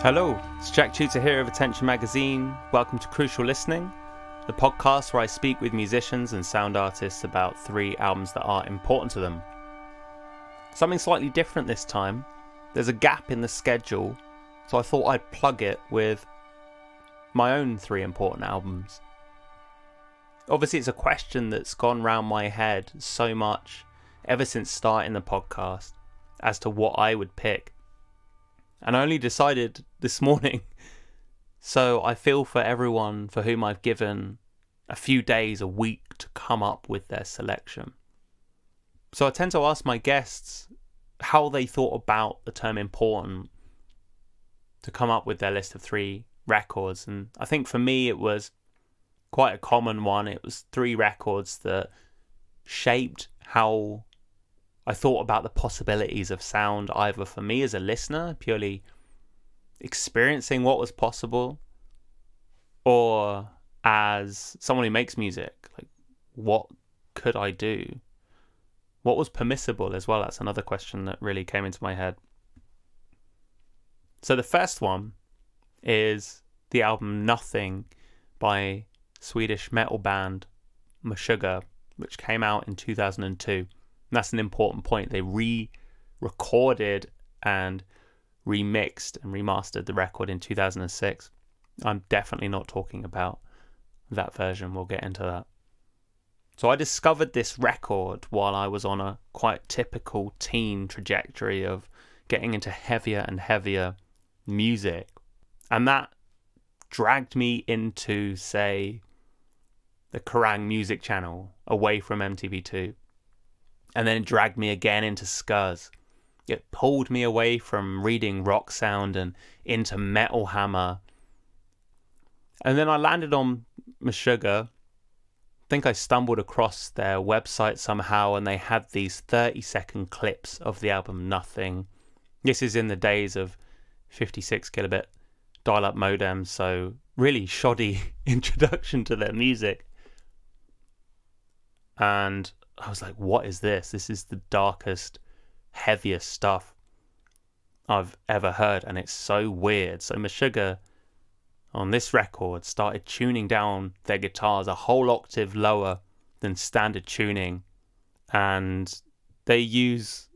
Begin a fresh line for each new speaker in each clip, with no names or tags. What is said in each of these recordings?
Hello, it's Jack Chuter here of Attention Magazine. Welcome to Crucial Listening, the podcast where I speak with musicians and sound artists about 3 albums that are important to them. Something slightly different this time. There's a gap in the schedule, so I thought I'd plug it with my own 3 important albums. Obviously, it's a question that's gone round my head so much ever since starting the podcast as to what I would pick. And I only decided this morning, so I feel for everyone for whom I've given a few days, a week to come up with their selection. So I tend to ask my guests how they thought about the term important to come up with their list of 3 records. And I think for me it was quite a common one. It was 3 records that shaped how I thought about the possibilities of sound, either for me as a listener, purely experiencing what was possible, or as someone who makes music, like what could I do? What was permissible as well? That's another question that really came into my head. So the first one is the album Nothing by Swedish metal band Meshuggah, which came out in 2002. And that's an important point. They re-recorded and remixed and remastered the record in 2006. I'm definitely not talking about that version. We'll get into that. So I discovered this record while I was on a quite typical teen trajectory of getting into heavier and heavier music. And that dragged me into, say, the Kerrang music channel, away from MTV2. And then it dragged me again into Scuzz. It pulled me away from reading Rock Sound and into Metal Hammer. And then I landed on Meshuggah. I think I stumbled across their website somehow, and they had these 30-second clips of the album Nothing. This is in the days of 56 kilobit dial-up modems, so really shoddy introduction to their music. And I was like, what is this? This is the darkest, heaviest stuff I've ever heard, and it's so weird. So Meshuggah on this record started tuning down their guitars a whole octave lower than standard tuning, and they use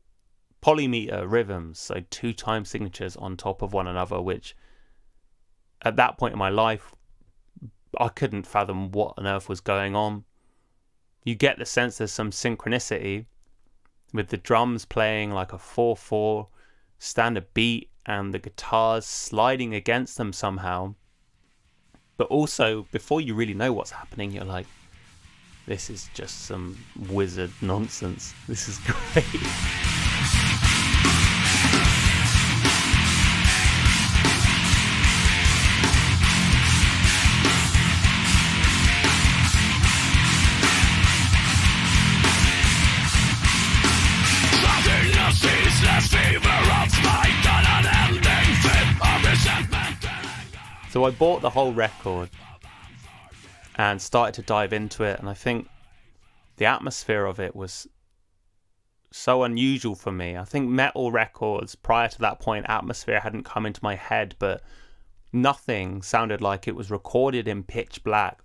polymeter rhythms, so 2 time signatures on top of one another, which at that point in my life I couldn't fathom what on earth was going on. You get the sense there's some synchronicity with the drums playing like a 4/4 standard beat and the guitars sliding against them somehow. But also, before you really know what's happening, you're like, this is just some wizard nonsense. This is great. So I bought the whole record and started to dive into it, and I think the atmosphere of it was so unusual for me. I think metal records prior to that point, atmosphere hadn't come into my head, but Nothing sounded like it was recorded in pitch black,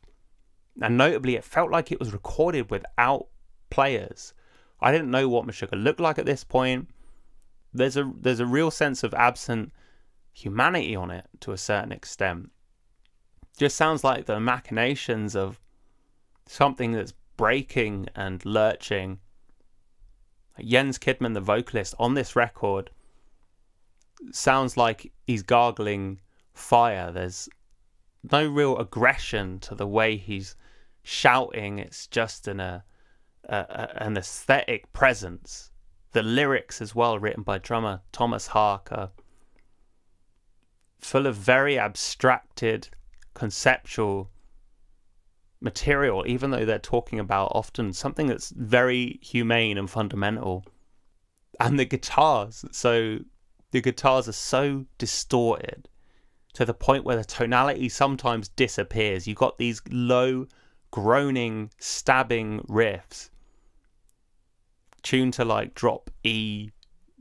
and notably it felt like it was recorded without players. I didn't know what Meshuggah looked like at this point. There's a real sense of absent humanity on it to a certain extent. Just sounds like the machinations of something that's breaking and lurching. Jens Kidman, the vocalist on this record, sounds like he's gargling fire. There's no real aggression to the way he's shouting. It's just an aesthetic presence. The lyrics as well, written by drummer Thomas Hark, are full of very abstracted, conceptual material, even though they're talking about often something that's very humane and fundamental. And the guitars, so the guitars are so distorted to the point where the tonality sometimes disappears. You've got these low, groaning, stabbing riffs tuned to like drop E,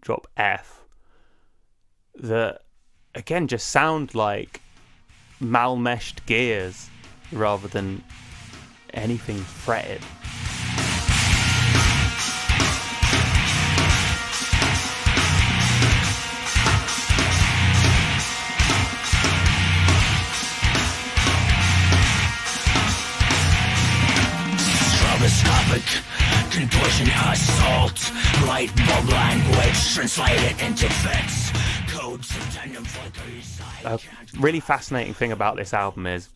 drop F, that again, just sound like malmeshed gears rather than anything fretted.
Contortion assault, light bulb language translated into fits, codes of tandem flickers.
A really fascinating thing about this album is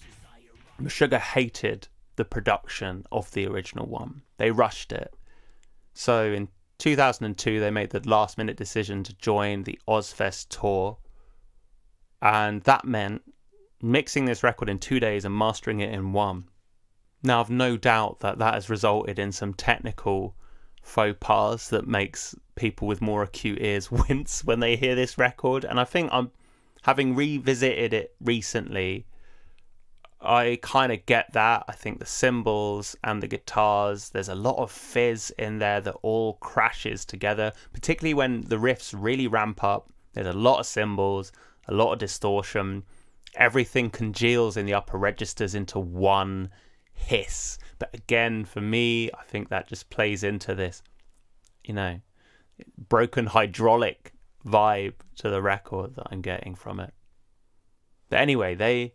Sugar hated the production of the original one. They rushed it. So in 2002 they made the last minute decision to join the Ozfest tour, and that meant mixing this record in 2 days and mastering it in one. Now, I've no doubt that that has resulted in some technical faux pas that makes people with more acute ears wince when they hear this record. And I think having revisited it recently, I kind of get that. I think the cymbals and the guitars, there's a lot of fizz in there that all crashes together, particularly when the riffs really ramp up. There's a lot of cymbals, a lot of distortion. Everything congeals in the upper registers into one hiss. But again, for me, I think that just plays into this, broken hydraulic vibe to the record that I'm getting from it. But anyway, they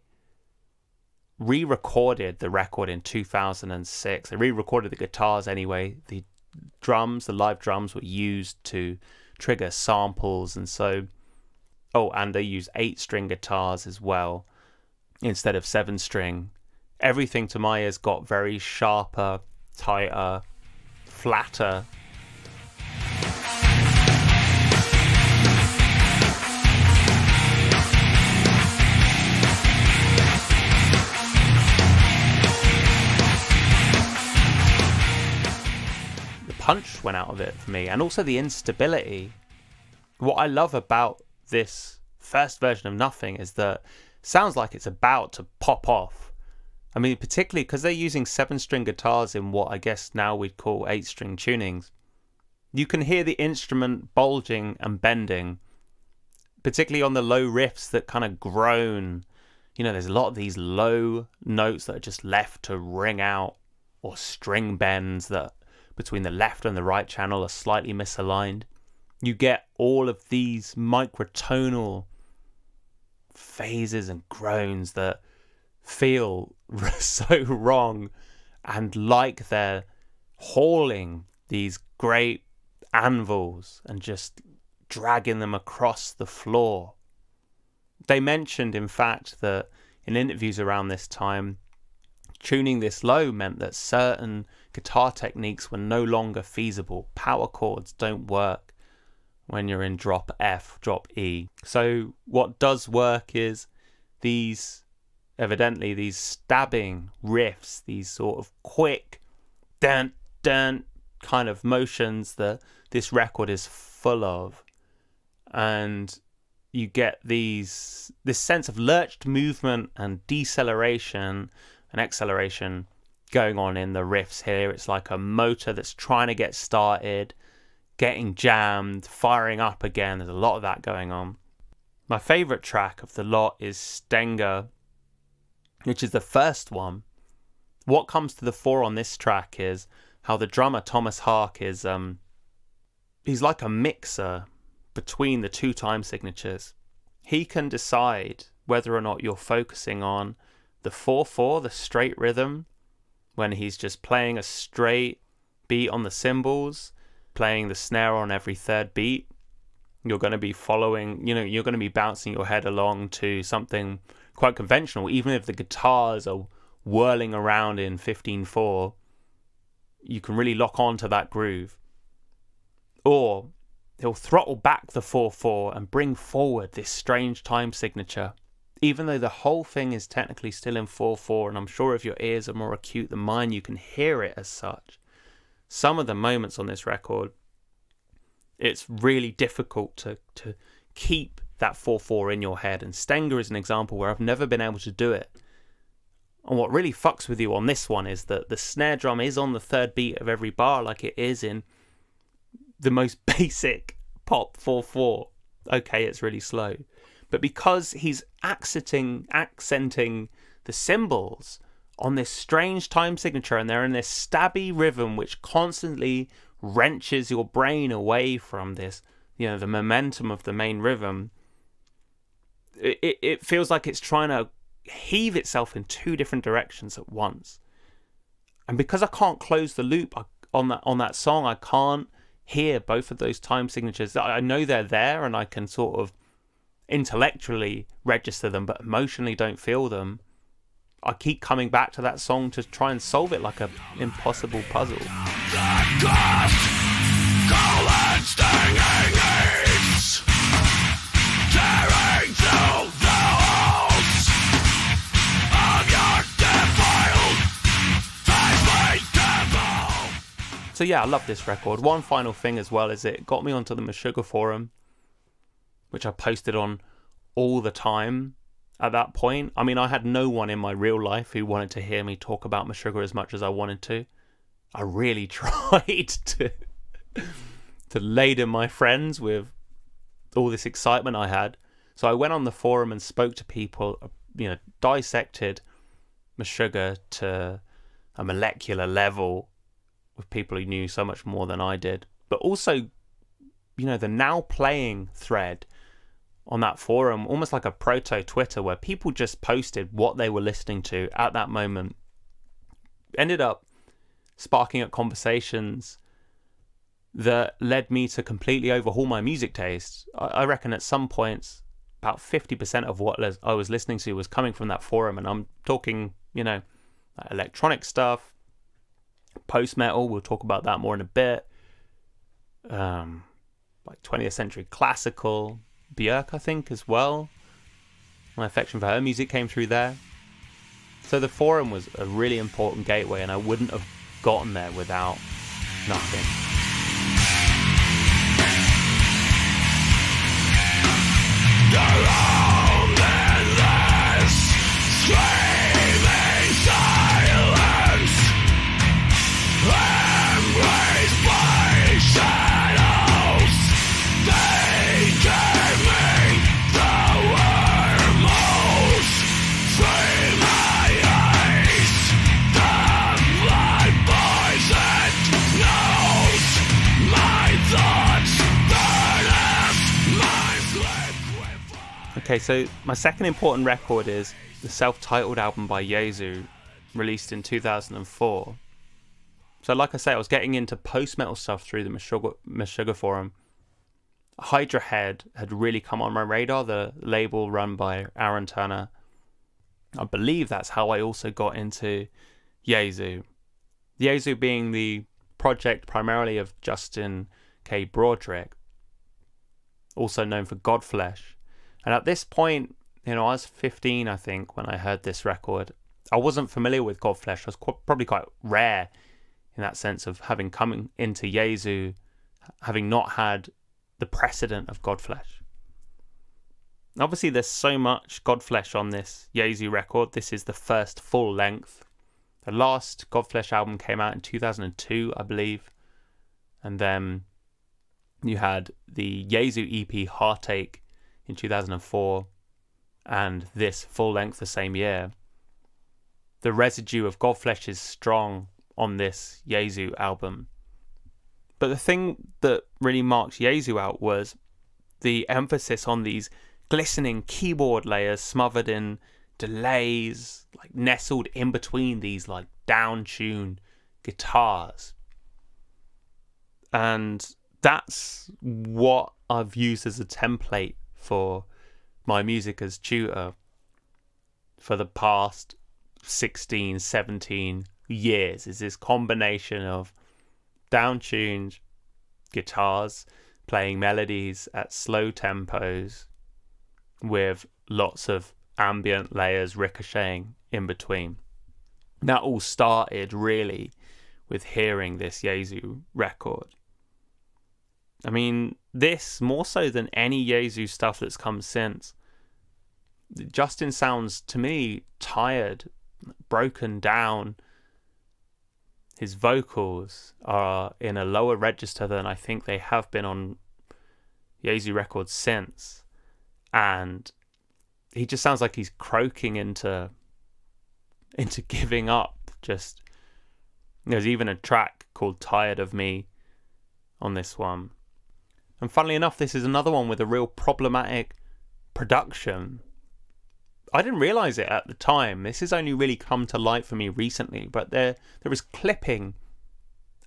re-recorded the record in 2006. They re-recorded the guitars anyway. The live drums were used to trigger samples, and and they use 8-string guitars as well instead of 7-string. Everything to my ears got very sharper, tighter, flatter. The punch went out of it for me, and also the instability. What I love about this first version of Nothing is that it sounds like it's about to pop off. I mean, particularly because they're using 7-string guitars in what I guess now we'd call 8-string tunings. You can hear the instrument bulging and bending, particularly on the low riffs that kind of groan. There's a lot of these low notes that are just left to ring out, or string bends that between the left and the right channel are slightly misaligned. You get all of these microtonal phases and groans that feel so wrong, and like they're hauling these great anvils and just dragging them across the floor. They mentioned, in fact, that in interviews around this time, tuning this low meant that certain guitar techniques were no longer feasible. Power chords don't work when you're in drop F, drop E. So what does work is these stabbing riffs, these sort of quick dun dun kind of motions that this record is full of, and you get this sense of lurched movement and deceleration and acceleration going on in the riffs here. It's like a motor that's trying to get started, getting jammed, firing up again. There's a lot of that going on. My favourite track of the lot is Stenger, which is the first one. What comes to the fore on this track is how the drummer Thomas Hark is he's like a mixer between the two time signatures. He can decide whether or not you're focusing on the 4/4, the straight rhythm, when he's just playing a straight beat on the cymbals, playing the snare on every third beat. You're going to be following, you're going to be bouncing your head along to something quite conventional, even if the guitars are whirling around in 15/4, you can really lock on to that groove. Or he'll throttle back the 4/4 and bring forward this strange time signature, even though the whole thing is technically still in 4/4, and I'm sure if your ears are more acute than mine, you can hear it as such. Some of the moments on this record, it's really difficult to keep that 4/4 in your head, and Stenger is an example where I've never been able to do it. And what really fucks with you on this one is that the snare drum is on the third beat of every bar, like it is in the most basic pop 4/4. Okay, it's really slow, But because he's accenting the cymbals on this strange time signature, and they're in this stabby rhythm which constantly wrenches your brain away from this, the momentum of the main rhythm, it feels like it's trying to heave itself in two different directions at once. And because I can't close the loop on that song, I can't hear both of those time signatures. I know they're there and I can sort of intellectually register them, but emotionally don't feel them. I keep coming back to that song to try and solve it like an impossible puzzle. So yeah, I love this record. One final thing as well is it got me onto the Meshuggah forum, which I posted on all the time at that point. I mean, I had no one in my real life who wanted to hear me talk about Meshuggah as much as I wanted to. I really tried to laden my friends with all this excitement I had. So I went on the forum and spoke to people, dissected Meshuggah to a molecular level with people who knew so much more than I did. But also, the now playing thread on that forum, almost like a proto-Twitter, where people just posted what they were listening to at that moment, ended up sparking up conversations that led me to completely overhaul my music taste. I reckon at some points, about 50% of what I was listening to was coming from that forum, and I'm talking, like electronic stuff, post-metal, we'll talk about that more in a bit, like 20th century classical, Björk, I think, as well. My affection for her music came through there. So the forum was a really important gateway, and I wouldn't have gotten there without nothing. Okay, so my second important record is the self-titled album by Jesu, released in 2004. So like I say, I was getting into post-metal stuff through the Meshuggah forum. Hydra Head had really come on my radar, the label run by Aaron Turner. I believe that's how I also got into Jesu. Jesu being the project primarily of Justin K. Broderick, also known for Godflesh. And at this point, I was 15, I think, when I heard this record. I wasn't familiar with Godflesh. I was probably quite rare in that sense of having come into Jesu, having not had the precedent of Godflesh. Obviously, there's so much Godflesh on this Jesu record. This is the first full length. The last Godflesh album came out in 2002, I believe. And then you had the Jesu EP Heartache in 2004, and this full length the same year. The residue of Godflesh is strong on this Jesu album. But the thing that really marked Jesu out was the emphasis on these glistening keyboard layers smothered in delays, like nestled in between these like down-tuned guitars. And that's what I've used as a template for my music as Chuter for the past 16, 17 years, is this combination of down-tuned guitars playing melodies at slow tempos with lots of ambient layers ricocheting in between. That all started really with hearing this Jesu record. I mean, this, more so than any Jesu stuff that's come since, Justin sounds, to me, tired, broken down. His vocals are in a lower register than I think they have been on Jesu records since. and he just sounds like he's croaking into giving up. Just, there's even a track called Tired of Me on this one. And funnily enough, this is another one with a real problematic production. I didn't realise it at the time. This has only really come to light for me recently, but there is clipping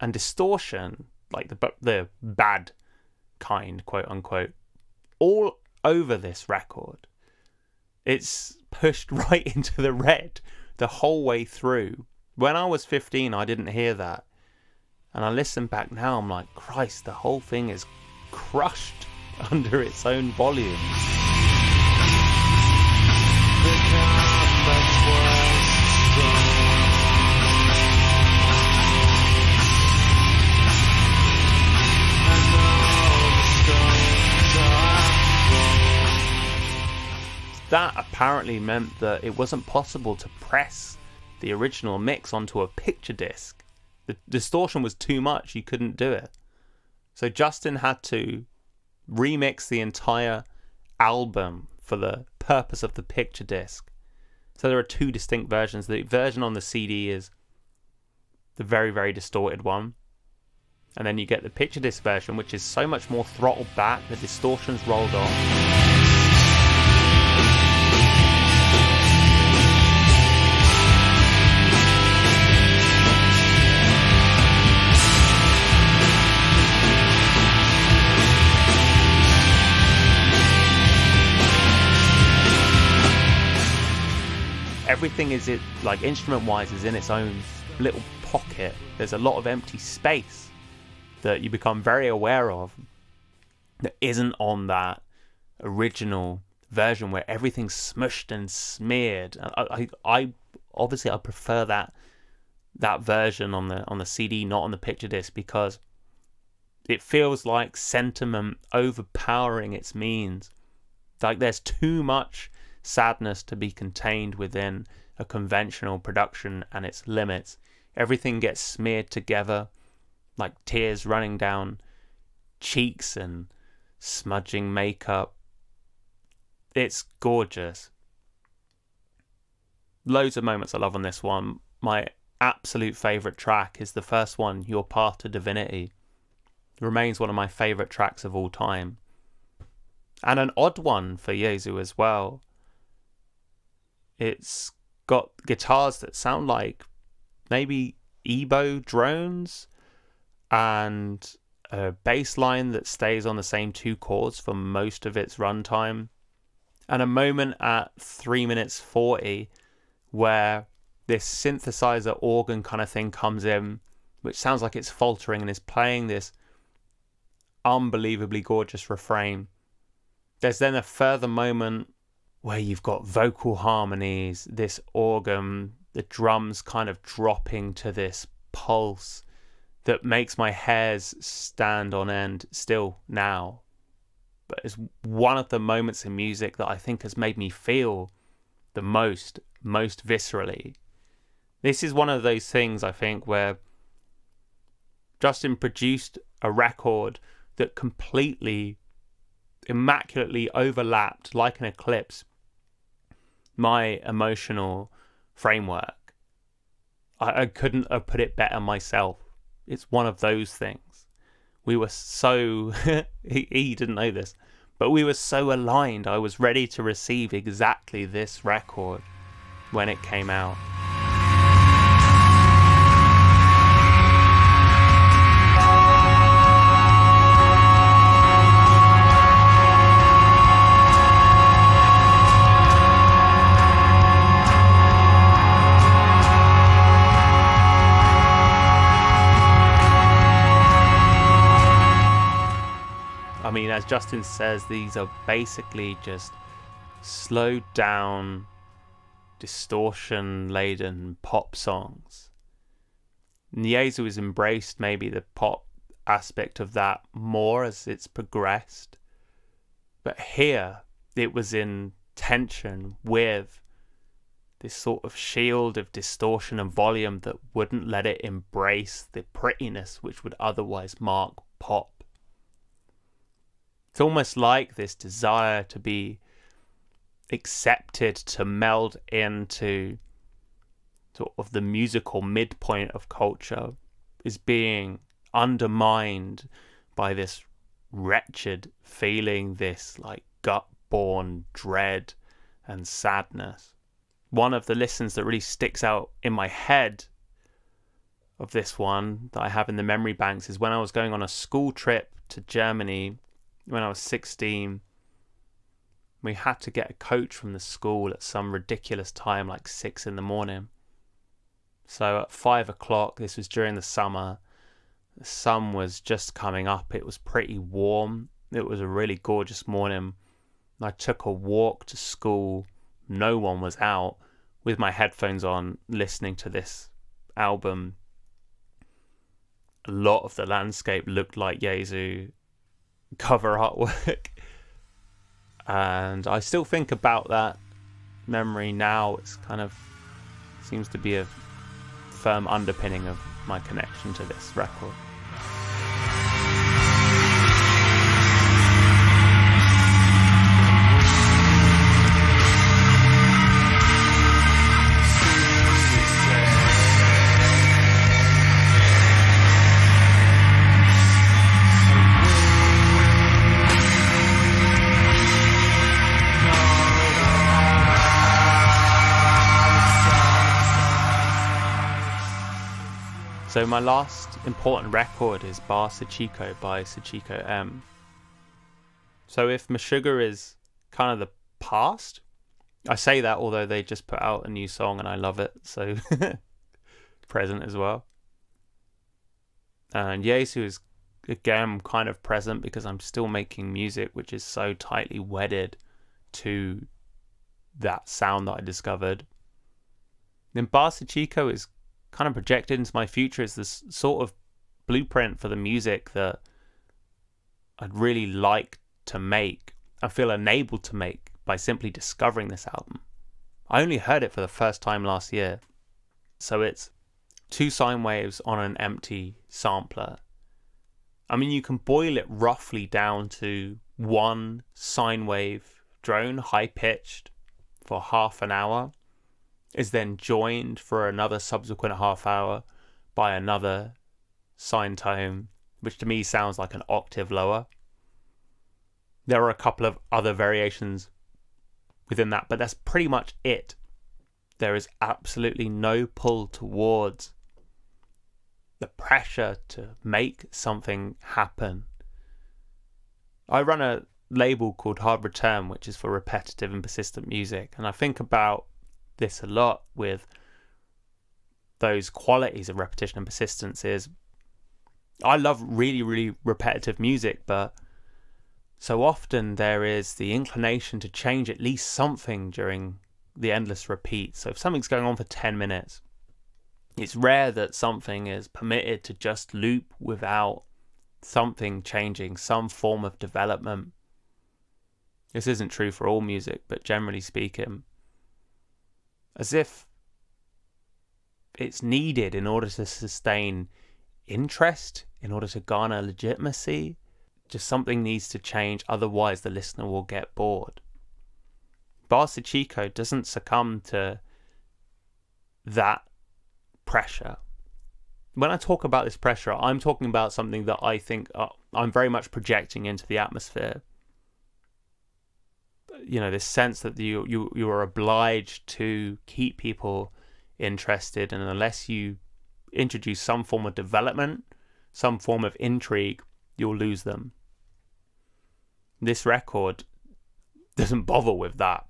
and distortion, like the bad kind, quote unquote, all over this record. It's pushed right into the red the whole way through. When I was 15, I didn't hear that. And I listen back now, I'm like, Christ, the whole thing is crushed under its own volume. That apparently meant that it wasn't possible to press the original mix onto a picture disc. The distortion was too much, you couldn't do it. So Justin had to remix the entire album for the purpose of the picture disc. So there are two distinct versions. The version on the CD is the very, very distorted one. And then you get the picture disc version, which is so much more throttled back, the distortion's rolled off. Everything is, it like instrument-wise, is in its own little pocket. There's a lot of empty space that you become very aware of that isn't on that original version where everything's smushed and smeared. I obviously I prefer that version on the CD, not on the picture disc, because it feels like sentiment overpowering its means. Like there's too much sadness to be contained within a conventional production and its limits. Everything gets smeared together, like tears running down cheeks and smudging makeup. It's gorgeous. Loads of moments I love on this one. My absolute favourite track is the first one, Your Path to Divinity. It remains one of my favourite tracks of all time. And an odd one for Jesu as well. It's got guitars that sound like maybe Ebo drones and a bass line that stays on the same two chords for most of its runtime, and a moment at 3 minutes 40 where this synthesizer organ kind of thing comes in, which sounds like it's faltering and is playing this unbelievably gorgeous refrain. There's then a further moment where you've got vocal harmonies, this organ, the drums kind of dropping to this pulse that makes my hairs stand on end still now. But it's one of the moments in music that I think has made me feel the most viscerally. This is one of those things, I think, where Justin produced a record that completely, immaculately overlapped, like an eclipse, my emotional framework. I couldn't have put it better myself. It's one of those things. We were so... he didn't know this, but we were so aligned. I was ready to receive exactly this record when it came out. I mean, as Justin says, these are basically just slowed down, distortion-laden pop songs. Jesu has embraced maybe the pop aspect of that more as it's progressed. But here, it was in tension with this sort of shield of distortion and volume that wouldn't let it embrace the prettiness which would otherwise mark pop. It's almost like this desire to be accepted to meld into sort of the musical midpoint of culture is being undermined by this wretched feeling, this like gut-born dread and sadness. One of the listens that really sticks out in my head of this one that I have in the memory banks is when I was going on a school trip to Germany when I was 16. We had to get a coach from the school at some ridiculous time, like 6 a.m. So at 5 o'clock, this was during the summer, the sun was just coming up. It was pretty warm. It was a really gorgeous morning. I took a walk to school. No one was out, with my headphones on, listening to this album. A lot of the landscape looked like Jesu cover artwork. And I still think about that memory now. It's kind of seems to be a firm underpinning of my connection to this record. So my last important record is Bar Sachiko by Sachiko M. So if Meshuggah is kind of the past, I say that although they just put out a new song and I love it, so present as well. And Jesu is again kind of present because I'm still making music which is so tightly wedded to that sound that I discovered. Then Bar Sachiko is kind of projected into my future as this sort of blueprint for the music that I'd really like to make and feel enabled to make by simply discovering this album. I only heard it for the first time last year. So it's 2 sine waves on an empty sampler. I mean, you can boil it roughly down to 1 sine wave drone, high pitched, for half an hour, is then joined for another subsequent half hour by another sine tone, which to me sounds like an octave lower. There are a couple of other variations within that, but that's pretty much it. There is absolutely no pull towards the pressure to make something happen. I run a label called Hard Return, which is for repetitive and persistent music, and I think about this a lot with those qualities of repetition and persistence. Is I love really, really repetitive music, but so often there is the inclination to change at least something during the endless repeat. So if something's going on for 10 minutes, it's rare that something is permitted to just loop without something changing, some form of development. This isn't true for all music, but generally speaking, as if it's needed in order to sustain interest, in order to garner legitimacy. Just something needs to change, otherwise the listener will get bored. Bar Sachiko doesn't succumb to that pressure. When I talk about this pressure, I'm talking about something that I think I'm very much projecting into the atmosphere. You know, this sense that you are obliged to keep people interested, and unless you introduce some form of development, some form of intrigue, you'll lose them. This record doesn't bother with that.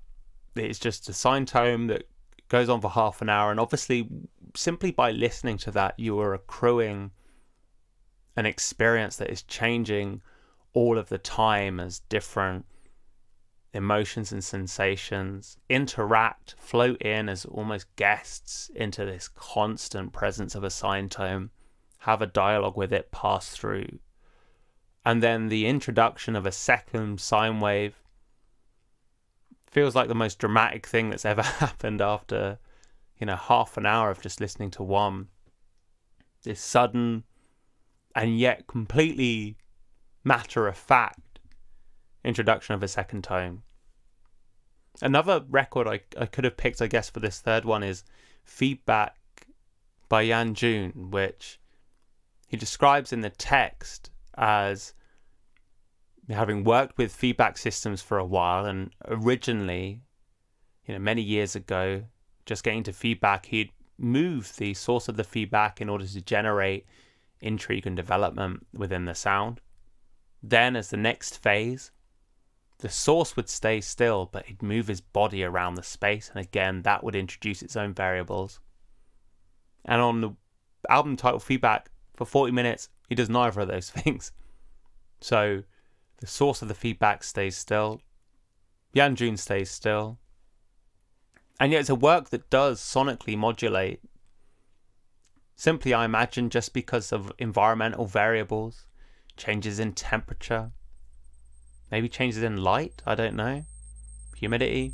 It's just a sine tone that goes on for half an hour, and obviously simply by listening to that you are accruing an experience that is changing all of the time as different emotions and sensations interact, float in as almost guests into this constant presence of a sine tone, have a dialogue with it, pass through. And then the introduction of a second sine wave feels like the most dramatic thing that's ever happened after, half an hour of just listening to one. This sudden and yet completely matter-of-fact introduction of a second tone. Another record I could have picked, I guess, for this third one is Feedback by Yan Jun, which he describes in the text as having worked with feedback systems for a while, and originally, many years ago, just getting to feedback, he'd move the source of the feedback in order to generate intrigue and development within the sound. Then, as the next phase, the source would stay still, but he'd move his body around the space, and again, that would introduce its own variables. And on the album title Feedback, for 40 minutes, he does neither of those things. So the source of the feedback stays still, Yan Jun stays still, and yet it's a work that does sonically modulate, simply, I imagine, just because of environmental variables, changes in temperature, maybe changes in light, I don't know, humidity.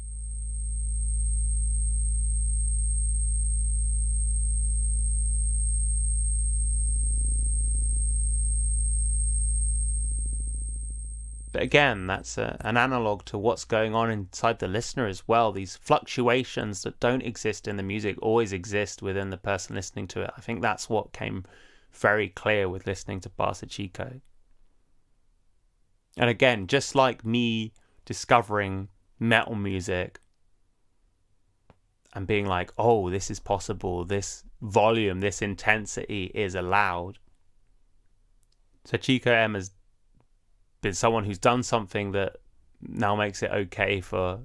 But again, that's an analog to what's going on inside the listener as well. These fluctuations that don't exist in the music always exist within the person listening to it. I think that's what came very clear with listening to Barca Chico. And again, just like me discovering metal music and being like, oh, this is possible, this volume, this intensity is allowed. So Chico M has been someone who's done something that now makes it okay for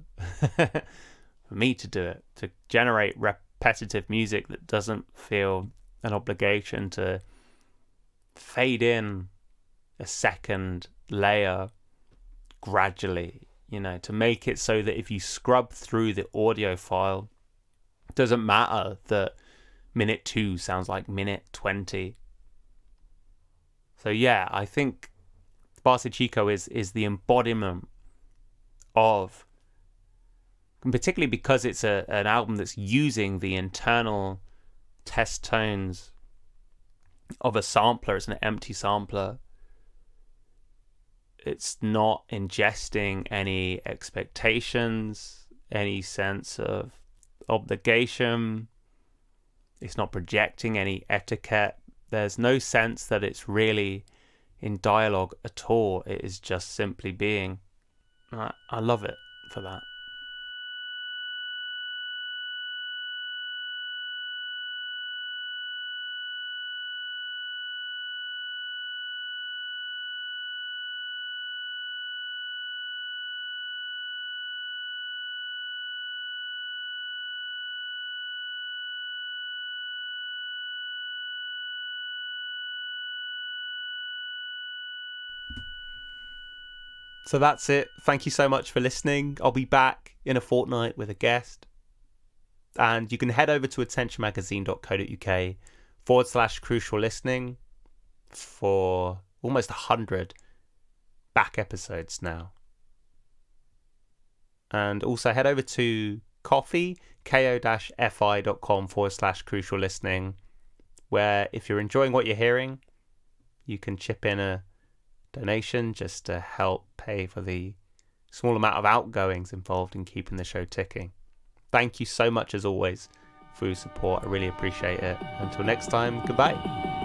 for me to do it, to generate repetitive music that doesn't feel an obligation to fade in a second layer gradually, to make it so that if you scrub through the audio file, it doesn't matter that minute 2 sounds like minute 20. So yeah, I think Barca Chico is the embodiment of, and particularly because it's an album that's using the internal test tones of a sampler. It's an empty sampler. It's not ingesting any expectations, any sense of obligation. It's not projecting any etiquette. There's no sense that it's really in dialogue at all. It is just simply being. I love it for that. So that's it. Thank you so much for listening. I'll be back in a fortnight with a guest. And you can head over to attentionmagazine.co.uk/crucial listening for almost 100 back episodes now. And also head over to ko-fi.com/crucial listening, where if you're enjoying what you're hearing, you can chip in a donation just to help pay for the small amount of outgoings involved in keeping the show ticking. Thank you so much as always for your support. I really appreciate it. Until next time, goodbye.